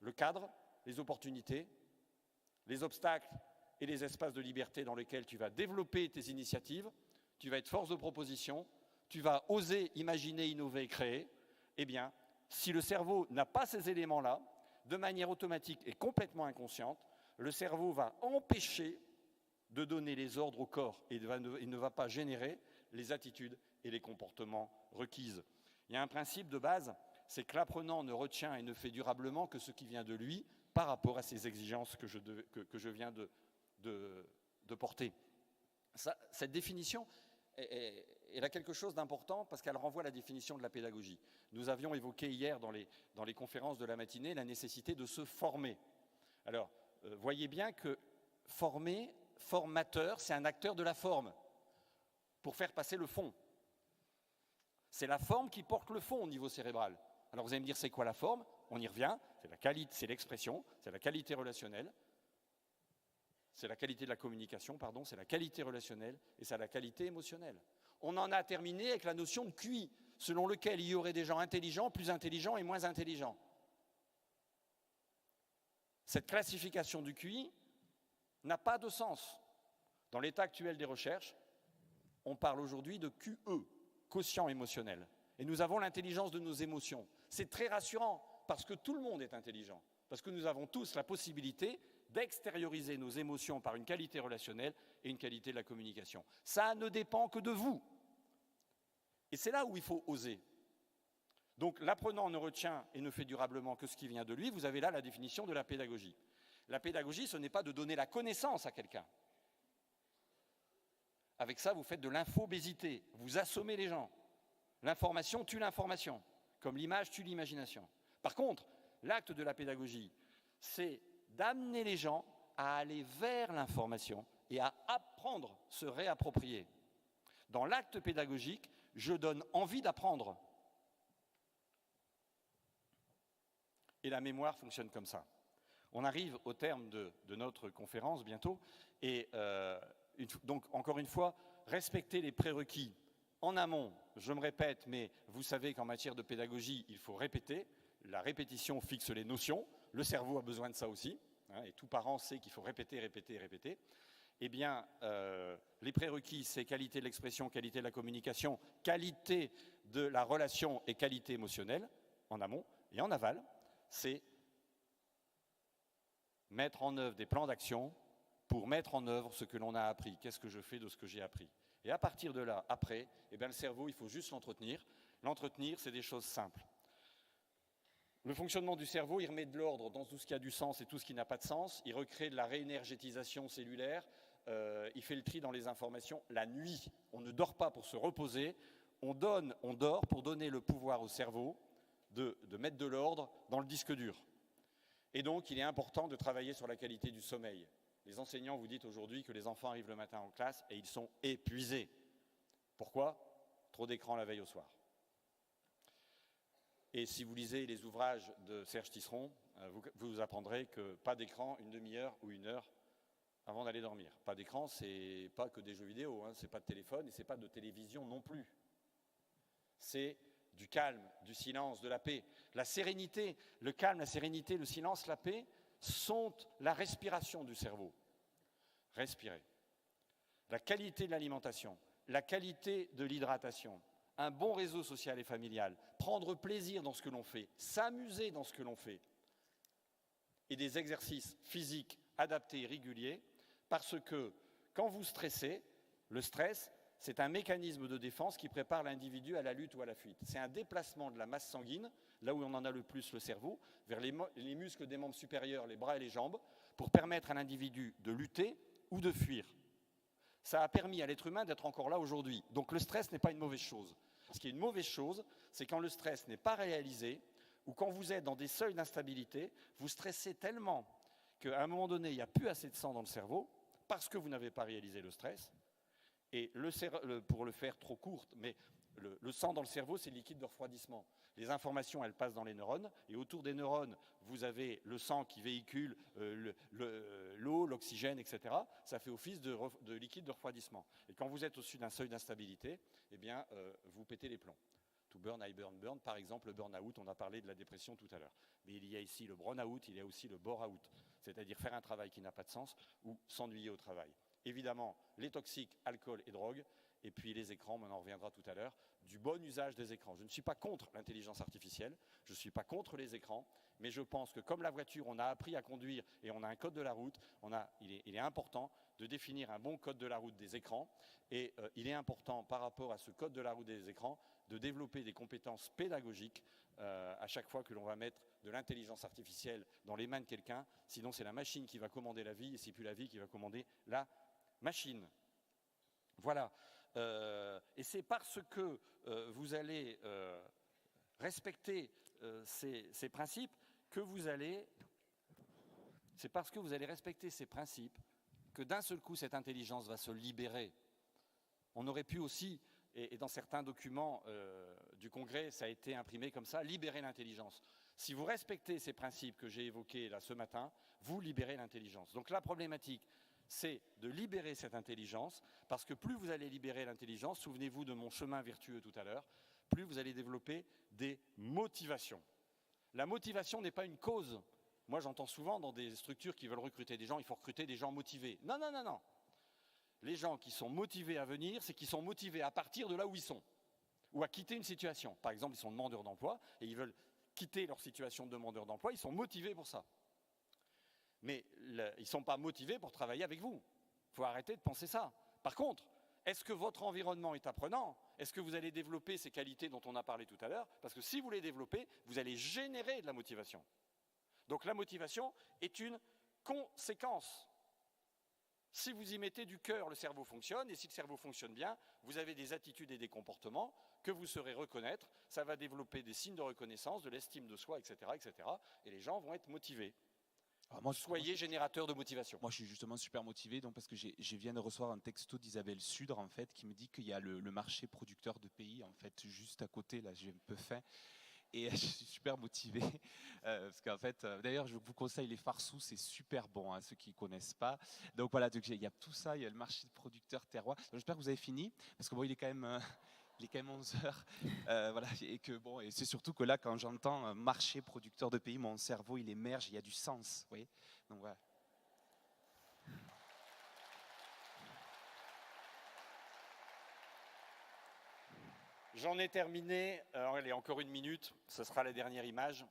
le cadre, les opportunités, les obstacles et les espaces de liberté dans lesquels tu vas développer tes initiatives, tu vas être force de proposition, tu vas oser imaginer, innover et créer, eh bien, si le cerveau n'a pas ces éléments-là, de manière automatique et complètement inconsciente, le cerveau va empêcher de donner les ordres au corps et ne va pas générer les attitudes et les comportements requises. Il y a un principe de base, c'est que l'apprenant ne retient et ne fait durablement que ce qui vient de lui par rapport à ces exigences que je viens de porter. Cette définition, elle a quelque chose d'important parce qu'elle renvoie à la définition de la pédagogie. Nous avions évoqué hier dans les conférences de la matinée la nécessité de se former. Alors, voyez bien que formateur, c'est un acteur de la forme pour faire passer le fond. C'est la forme qui porte le fond au niveau cérébral. Alors vous allez me dire, c'est quoi la forme? On y revient, c'est la qualité, c'est l'expression, c'est la qualité relationnelle, c'est la qualité de la communication, pardon, c'est la qualité relationnelle et c'est la qualité émotionnelle. On en a terminé avec la notion de QI, selon lequel il y aurait des gens intelligents, plus intelligents et moins intelligents. Cette classification du QI n'a pas de sens. Dans l'état actuel des recherches, on parle aujourd'hui de QE, quotient émotionnel. Et nous avons l'intelligence de nos émotions. C'est très rassurant parce que tout le monde est intelligent. Parce que nous avons tous la possibilité d'extérioriser nos émotions par une qualité relationnelle et une qualité de la communication. Ça ne dépend que de vous. Et c'est là où il faut oser. Donc l'apprenant ne retient et ne fait durablement que ce qui vient de lui. Vous avez là la définition de la pédagogie. La pédagogie, ce n'est pas de donner la connaissance à quelqu'un. Avec ça, vous faites de l'infobésité, vous assommez les gens. L'information tue l'information, comme l'image tue l'imagination. Par contre, l'acte de la pédagogie, c'est d'amener les gens à aller vers l'information et à apprendre, se réapproprier. Dans l'acte pédagogique, je donne envie d'apprendre. Et la mémoire fonctionne comme ça. On arrive au terme de notre conférence bientôt, et donc encore une fois, respecter les prérequis en amont. Je me répète, mais vous savez qu'en matière de pédagogie, il faut répéter. La répétition fixe les notions. Le cerveau a besoin de ça aussi, hein, et tout parent sait qu'il faut répéter, répéter, répéter. Eh bien, les prérequis, c'est qualité de l'expression, qualité de la communication, qualité de la relation et qualité émotionnelle, en amont. Et en aval, c'est mettre en œuvre des plans d'action pour mettre en œuvre ce que l'on a appris. Qu'est-ce que je fais de ce que j'ai appris? Et à partir de là, après, eh bien, le cerveau, il faut juste l'entretenir. L'entretenir, c'est des choses simples. Le fonctionnement du cerveau, il remet de l'ordre dans tout ce qui a du sens et tout ce qui n'a pas de sens. Il recrée de la réénergétisation cellulaire. Il fait le tri dans les informations. La nuit, on ne dort pas pour se reposer. On dort pour donner le pouvoir au cerveau de mettre de l'ordre dans le disque dur. Et donc, il est important de travailler sur la qualité du sommeil. Les enseignants vous disent aujourd'hui que les enfants arrivent le matin en classe et ils sont épuisés. Pourquoi? Trop d'écran la veille au soir. Et si vous lisez les ouvrages de Serge Tisseron, vous apprendrez que pas d'écran, une demi-heure ou une heure avant d'aller dormir. Pas d'écran, c'est pas que des jeux vidéo, hein, c'est pas de téléphone et c'est pas de télévision non plus. C'est du calme, du silence, de la paix. La sérénité, le calme, la sérénité, le silence, la paix sont la respiration du cerveau. Respirer. La qualité de l'alimentation, la qualité de l'hydratation, un bon réseau social et familial, prendre plaisir dans ce que l'on fait, s'amuser dans ce que l'on fait, et des exercices physiques adaptés et réguliers, parce que quand vous stressez, le stress, c'est un mécanisme de défense qui prépare l'individu à la lutte ou à la fuite. C'est un déplacement de la masse sanguine, là où on en a le plus le cerveau, vers les muscles des membres supérieurs, les bras et les jambes, pour permettre à l'individu de lutter ou de fuir. Ça a permis à l'être humain d'être encore là aujourd'hui. Donc le stress n'est pas une mauvaise chose. Ce qui est une mauvaise chose, c'est quand le stress n'est pas réalisé, ou quand vous êtes dans des seuils d'instabilité, vous stressez tellement qu'à un moment donné, il n'y a plus assez de sang dans le cerveau, parce que vous n'avez pas réalisé le stress. Et pour le faire trop court, mais le sang dans le cerveau, c'est le liquide de refroidissement. Les informations, elles passent dans les neurones, et autour des neurones, vous avez le sang qui véhicule l'eau, l'oxygène, etc. Ça fait office de liquide de refroidissement. Et quand vous êtes au-dessus d'un seuil d'instabilité, eh bien, vous pétez les plombs. To burn, I burn, burn. Par exemple, le burn-out, on a parlé de la dépression tout à l'heure. Mais il y a ici le burn-out, il y a aussi le bore-out, c'est-à-dire faire un travail qui n'a pas de sens ou s'ennuyer au travail. Évidemment, les toxiques, alcool et drogue, et puis les écrans, on en reviendra tout à l'heure, du bon usage des écrans. Je ne suis pas contre l'intelligence artificielle, je ne suis pas contre les écrans, mais je pense que comme la voiture, on a appris à conduire et on a un code de la route, il est important de définir un bon code de la route des écrans, et il est important par rapport à ce code de la route des écrans de développer des compétences pédagogiques à chaque fois que l'on va mettre de l'intelligence artificielle dans les mains de quelqu'un, sinon c'est la machine qui va commander la vie et c'est plus la vie qui va commander la machine. Voilà. Et c'est parce que vous allez respecter ces principes que vous allez... C'est parce que vous allez respecter ces principes que d'un seul coup, cette intelligence va se libérer. On aurait pu aussi et dans certains documents du Congrès, ça a été imprimé comme ça, libérer l'intelligence. Si vous respectez ces principes que j'ai évoqués là ce matin, vous libérez l'intelligence. Donc la problématique, c'est de libérer cette intelligence, parce que plus vous allez libérer l'intelligence, souvenez-vous de mon chemin vertueux tout à l'heure, plus vous allez développer des motivations. La motivation n'est pas une cause. Moi, j'entends souvent dans des structures qui veulent recruter des gens, il faut recruter des gens motivés. Non, non, non, non. Les gens qui sont motivés à venir, c'est qu'ils sont motivés à partir de là où ils sont, ou à quitter une situation. Par exemple, ils sont demandeurs d'emploi et ils veulent quitter leur situation de demandeur d'emploi, ils sont motivés pour ça. Mais ils ne sont pas motivés pour travailler avec vous. Il faut arrêter de penser ça. Par contre, est-ce que votre environnement est apprenant? Est-ce que vous allez développer ces qualités dont on a parlé tout à l'heure? Parce que si vous les développez, vous allez générer de la motivation. Donc la motivation est une conséquence. Si vous y mettez du cœur, le cerveau fonctionne, et si le cerveau fonctionne bien, vous avez des attitudes et des comportements que vous saurez reconnaître, ça va développer des signes de reconnaissance, de l'estime de soi, etc., etc., et les gens vont être motivés. Soyez générateur de motivation. Moi, je suis justement super motivé donc, parce que je viens de recevoir un texto d'Isabelle Sudre en fait, qui me dit qu'il y a le marché producteur de pays en fait, juste à côté, là j'ai un peu faim. Et je suis super motivé, parce qu'en fait, d'ailleurs, je vous conseille les farsous, c'est super bon, hein, ceux qui ne connaissent pas. Donc voilà, donc, il y a tout ça, il y a le marché de producteurs terroir. J'espère que vous avez fini, parce que bon, il est quand même 11 heures. Voilà, et que bon, et c'est surtout que là, quand j'entends marché producteur de pays, mon cerveau, il émerge, il y a du sens, vous voyez. Donc voilà. J'en ai terminé. Allez, encore une minute, ce sera la dernière image.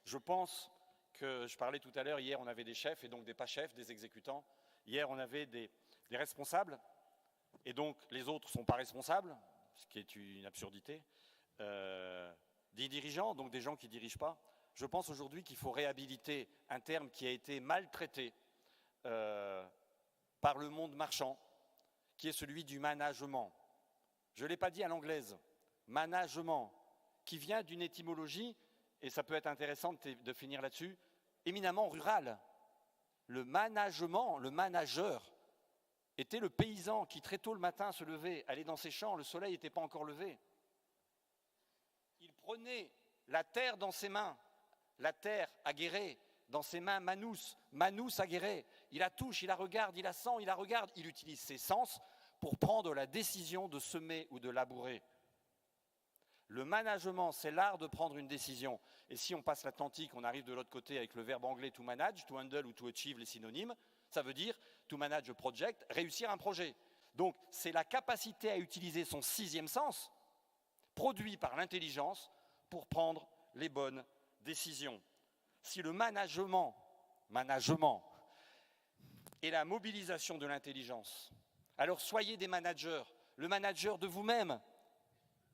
Je pense que, je parlais tout à l'heure, hier on avait des chefs et donc des pas chefs, des exécutants. Hier on avait des responsables et donc les autres ne sont pas responsables, ce qui est une absurdité. Des dirigeants, donc des gens qui ne dirigent pas. Je pense aujourd'hui qu'il faut réhabiliter un terme qui a été maltraité par le monde marchand, qui est celui du management. Je ne l'ai pas dit à l'anglaise. Management, qui vient d'une étymologie, et ça peut être intéressant de finir là-dessus, éminemment rurale. Le management, le manager, était le paysan qui très tôt le matin se levait, allait dans ses champs, le soleil n'était pas encore levé. Il prenait la terre dans ses mains, la terre aguerrée, dans ses mains manus aguerrée. Il la touche, il la regarde, il la sent, il la regarde, il utilise ses sens pour prendre la décision de semer ou de labourer. Le management, c'est l'art de prendre une décision. Et si on passe l'Atlantique, on arrive de l'autre côté avec le verbe anglais to manage, to handle ou to achieve, les synonymes, ça veut dire to manage a project, réussir un projet. Donc c'est la capacité à utiliser son sixième sens, produit par l'intelligence, pour prendre les bonnes décisions. Si le management est la mobilisation de l'intelligence, alors soyez des managers, le manager de vous-même.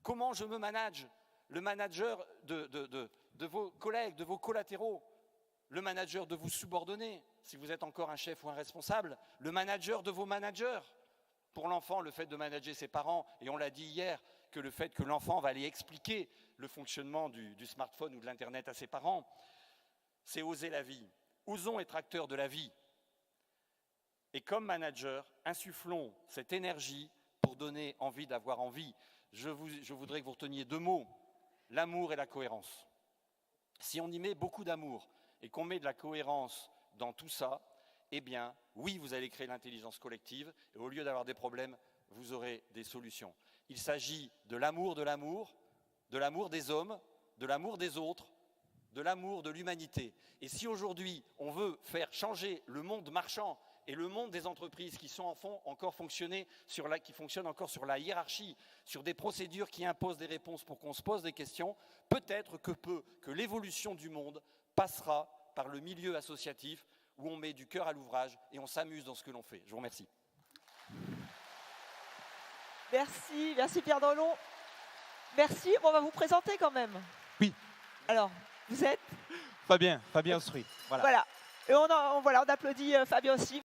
Comment je me manage? Le manager de vos collègues, de vos collatéraux, le manager de vos subordonnés, si vous êtes encore un chef ou un responsable, le manager de vos managers. Pour l'enfant, le fait de manager ses parents, et on l'a dit hier, que le fait que l'enfant va aller expliquer le fonctionnement du smartphone ou de l'Internet à ses parents, c'est oser la vie. Osons être acteurs de la vie. Et comme manager, insufflons cette énergie pour donner envie d'avoir envie. Je voudrais que vous reteniez deux mots, l'amour et la cohérence. Si on y met beaucoup d'amour et qu'on met de la cohérence dans tout ça, eh bien, oui, vous allez créer l'intelligence collective et au lieu d'avoir des problèmes, vous aurez des solutions. Il s'agit de l'amour des hommes, de l'amour des autres, de l'amour de l'humanité. Et si aujourd'hui, on veut faire changer le monde marchand et le monde des entreprises qui fonctionnent encore sur la hiérarchie, sur des procédures qui imposent des réponses pour qu'on se pose des questions, peut-être que l'évolution du monde passera par le milieu associatif où on met du cœur à l'ouvrage et on s'amuse dans ce que l'on fait. Je vous remercie. Merci Pierre Drelon. Merci, on va vous présenter quand même. Oui. Alors, vous êtes Fabien Ostruy. Voilà. Et on applaudit Fabien aussi.